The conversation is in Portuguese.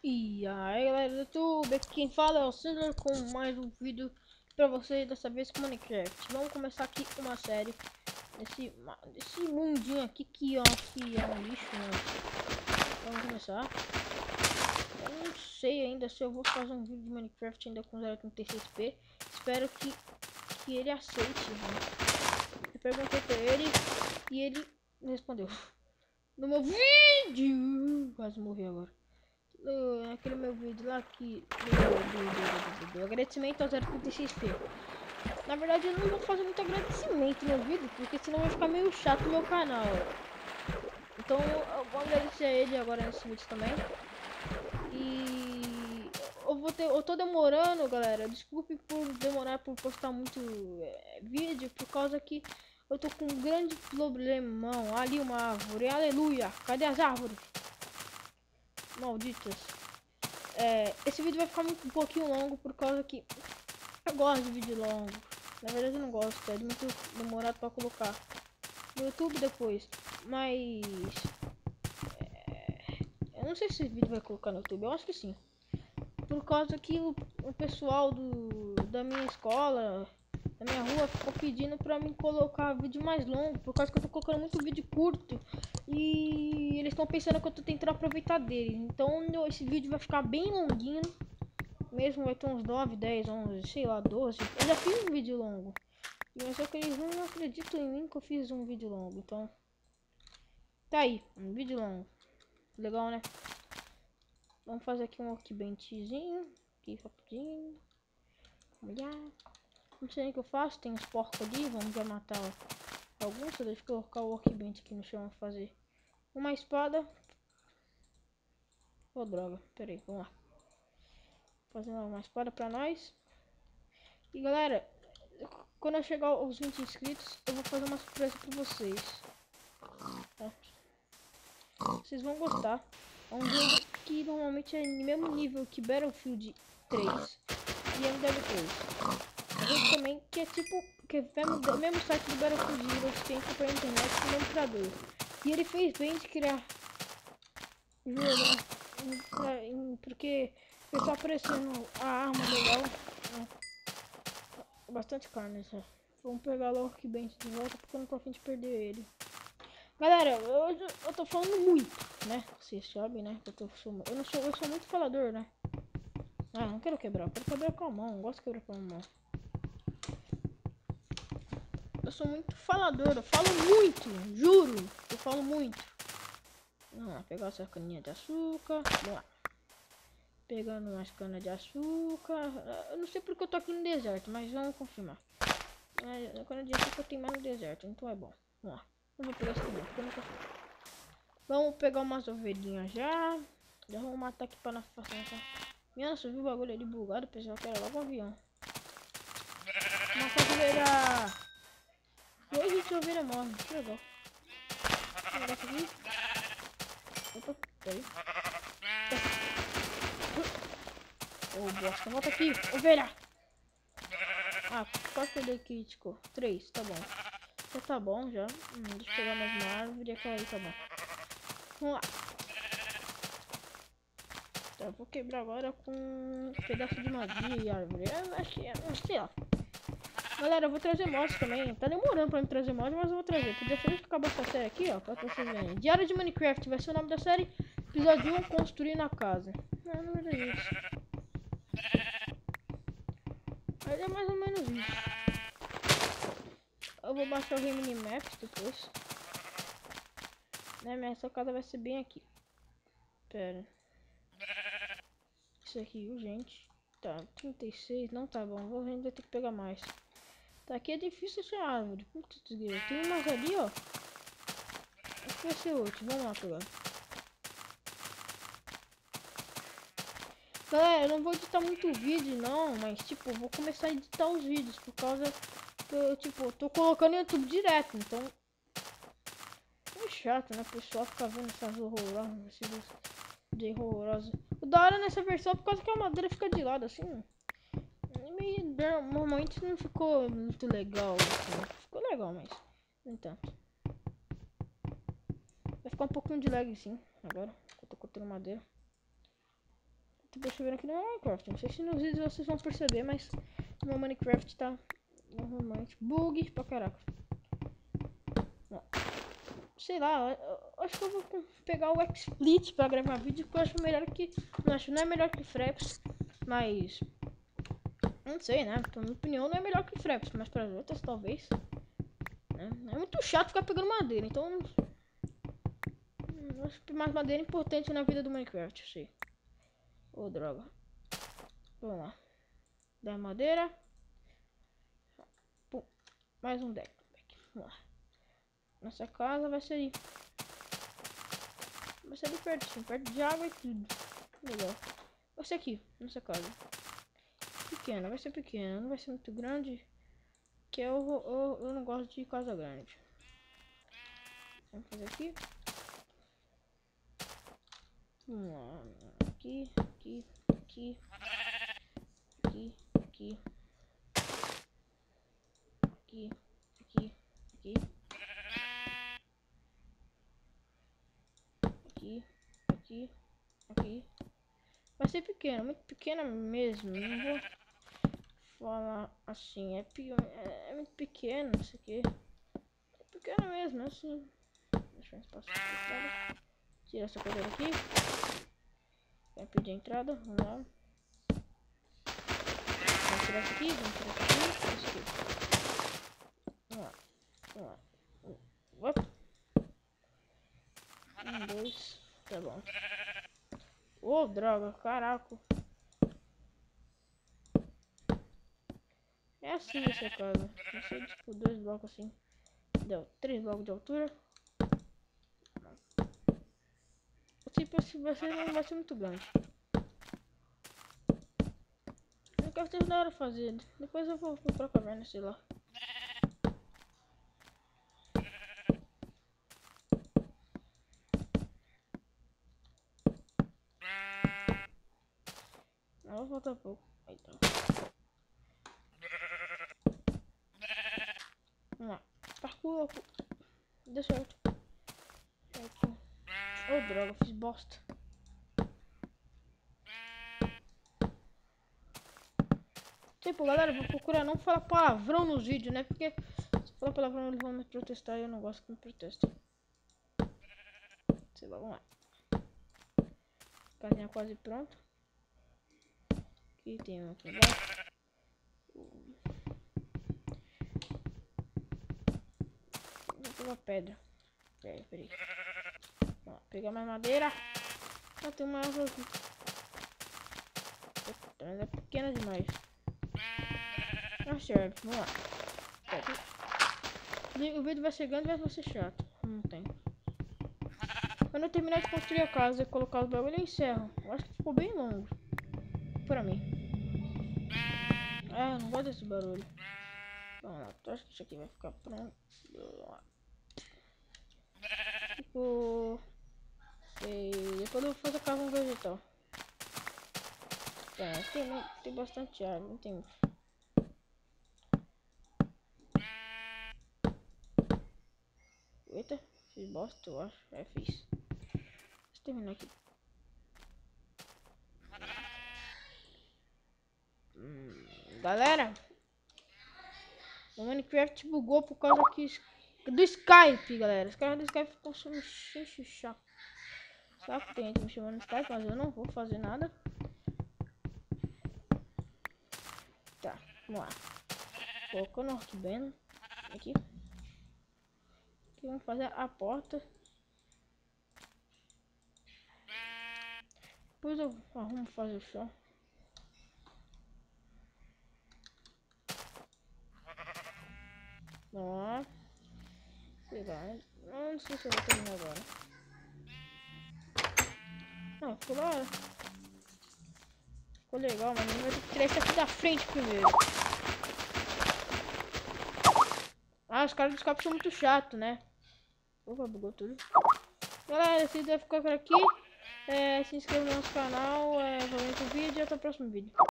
E aí galera do YouTube, aqui quem fala é o César com mais um vídeo pra vocês, dessa vez com Minecraft. Vamos começar aqui uma série desse mundinho aqui que eu acho que é um lixo, né? Vamos começar. Eu não sei ainda se eu vou fazer um vídeo de Minecraft ainda com 0.36p. Espero que ele aceite, né? Eu perguntei pra ele e ele respondeu no meu vídeo. Quase morri agora. Aquele meu vídeo lá que do agradecimento ao 0.36p. Na verdade eu não vou fazer muito agradecimento no vídeo, porque senão vai ficar meio chato no meu canal. Então eu vou agradecer a ele agora nesse vídeo também. E eu tô demorando, galera. Desculpe por demorar por postar muito vídeo, por causa que eu tô com um grande problemão. Ali uma árvore, aleluia. Cadê as árvores? Malditas. Esse vídeo vai ficar um pouquinho longo por causa que eu gosto de vídeo longo. Na verdade eu não gosto, é muito demorado para colocar no YouTube depois. Mas eu não sei se esse vídeo vai colocar no YouTube, eu acho que sim. Por causa que o pessoal da minha escola, da minha rua, ficou pedindo pra mim colocar vídeo mais longo, por causa que eu tô colocando muito vídeo curto. E eles estão pensando que eu tô tentando aproveitar deles. Então esse vídeo vai ficar bem longuinho. Mesmo vai ter uns 9, 10, 11, sei lá, 12. Eu já fiz um vídeo longo. Mas só que eles não acreditam em mim que eu fiz um vídeo longo. Então, tá aí, um vídeo longo. Legal, né? Vamos fazer aqui um workbenchzinho. Aqui rapidinho. Olhar. Não sei o que eu faço. Tem uns porcos ali. Vamos já matar alguns. Deixa eu colocar o workbench aqui no chão. Fazer uma espada. Oh, droga. Pera aí, vamos lá. Fazer uma espada pra nós. E galera, quando eu chegar aos 20 inscritos, eu vou fazer uma surpresa pra vocês. Tá? Vocês vão gostar. É um jogo que normalmente é no mesmo nível que Battlefield 3 e MW3. Um jogo também que é tipo, que é do mesmo site do Battlefield Heroes, que entra pra internet com o mesmo criador. E ele fez bem de criar jogo, porque foi só aparecendo a arma legal. Bastante carne, só. Vamos pegar logo o Workbench de volta, porque eu não tô a fim de perder ele. Galera, eu tô falando muito, né? Vocês sabem, né? Eu sou muito falador, né? Ah, não quero quebrar, eu quero quebrar com a mão. Não gosto de quebrar com a mão. Eu sou muito falador, eu falo muito, juro. Eu falo muito. Vamos lá, pegar essa caninha de açúcar. Vamos lá. Pegando umas canas de açúcar. Eu não sei porque eu tô aqui no deserto, mas vamos confirmar. A cana de açúcar tem mais no deserto, então é bom. Vamos lá. Eu vou pegar esse aqui, porque eu nunca fui. Vamos pegar umas ovelhinhas já. Já vamos matar aqui pra não facilitar. Nossa, eu vi o bagulho ali bugado, pessoal, que era logo um avião. Nossa, ovelha! E hoje a ovelha morre, que legal. Esse negócio aqui. Opa, peraí. Ô, bosta, volta aqui, ovelha! Ah, quase perder crítico. 3, tá bom. Já tá bom, já. Deixa eu pegar mais uma árvore e aquela aí tá bom. Vamos lá. Tá, eu vou quebrar agora com um pedaço de magia e árvore. Sei lá. Galera, eu vou trazer mods também. Tá demorando pra me trazer mods, mas eu vou trazer. Podia ser que acabar essa série aqui, ó, pra vocês verem. Diário de Minecraft vai ser o nome da série. Episódio 1, construir na casa. Não é isso. Mas é mais ou menos isso. Eu vou baixar o Remini Maps depois. Né, essa casa vai ser bem aqui. Pera. Isso aqui, urgente. Tá, 36, não tá bom. Vou ainda ter que pegar mais. Tá, aqui é difícil essa árvore. Putz, tem umas ali, ó. Acho que vai ser útil. Vamos lá pegar. Galera, eu não vou editar muito vídeo, não. Mas, tipo, eu vou começar a editar os vídeos. Por causa que eu, tipo, tô colocando no YouTube direto. Então, é chato, né? O pessoal fica vendo essas horrorosas. Esses vídeos horrorosos. O da hora nessa versão é por causa que a madeira fica de lado, assim. Normalmente não ficou muito legal, assim. Ficou legal, mas nem tanto. Vai ficar um pouquinho de lag, sim, agora. Eu tô cortando madeira. tô percebendo aqui no Minecraft. Não sei se nos vídeos vocês vão perceber, mas no meu Minecraft tá normalmente bug pra caraca. Não. Sei lá, eu acho que eu vou pegar o XSplit pra gravar vídeo, que eu acho melhor que... Não é melhor que Fraps, mas... Não sei, né? Então, na minha opinião, não é melhor que Fraps, mas para as outras, talvez. Né? É muito chato ficar pegando madeira, então... Eu acho que mais madeira é importante na vida do Minecraft, eu sei. Ô, droga. Vamos lá. 10 madeira. Pum. Mais um deck. Vamos lá. Nossa casa vai ser ali. Vai ser ali pertinho, perto de água e tudo. Legal. Vai ser aqui, nossa casa. Pequena, vai ser pequena, não vai ser muito grande. Que eu não gosto de casa grande. Vamos fazer aqui. Vamos lá. Aqui, aqui, aqui. Aqui, aqui. Aqui, aqui, aqui. Aqui, aqui, aqui. Vai ser pequena, muito pequena mesmo. Não vou falar assim. É muito pequeno isso aqui. É pequena mesmo, é assim. Deixa eu espaço. Tira essa cadeira aqui. Vai pedir a entrada. Vamos lá. Vamos tirar isso aqui. Vamos tirar isso aqui. Vamos lá. Vamos lá. Op. 1, 2. Tá bom. Ô, droga. Caraca. É assim essa casa. Vai ser tipo 2 blocos assim. Deu 3 blocos de altura. Tipo, não vai ser muito grande. Eu quero ter da hora fazer. Depois eu vou pra caverna, sei lá. Não, vou voltar um pouco. Aí tá. Vamos lá. Parkour. Deu certo. Oh, droga, fiz bosta. Tipo, galera, vou procurar não falar palavrão nos vídeos, né? Porque se falar palavrão eles vão me protestar e eu não gosto que me protestem. Sei lá, vamos lá. Casinha quase pronta. Aqui tem um aqui embaixo. Vou pegar pedra. Peraí. Ó, pegar mais madeira. Ah, tem uma árvore aqui. Mas é pequena demais. Não serve, vamos lá. O vídeo vai chegando e vai ser chato. Não tem. Quando eu terminar de construir a casa e colocar os bagulho, eu encerro. Eu acho que ficou bem longo. Pra mim. Ah, eu não gosto desse barulho. Vamos lá, eu acho que isso aqui vai ficar pronto. Ficou... E depois eu vou fazer a casa vegetal. Tá, tem bastante árvore, não tem muito. Eita, fiz bosta, eu acho. Fiz. Deixa eu terminar aqui. Galera, o Minecraft bugou por causa do Skype, galera. Os caras do Skype ficam me enchendo o saco. Sabe que tem gente me chamando no Skype, mas eu não vou fazer nada. Tá, vamos lá. Colocando o arquibeno aqui. Aqui vamos fazer a porta. Depois eu arrumo fazer o chão. Ó. Sei lá. Não sei se eu vou terminar agora. Não, ficou da hora. Ficou legal, mas não vai ter que tirar isso aqui da frente primeiro. Ah, os caras do Skype são muito chatos, né? Opa, bugou tudo. Galera, esse vídeo vai ficar por aqui. Se inscreva no nosso canal, comenta o vídeo e até o próximo vídeo.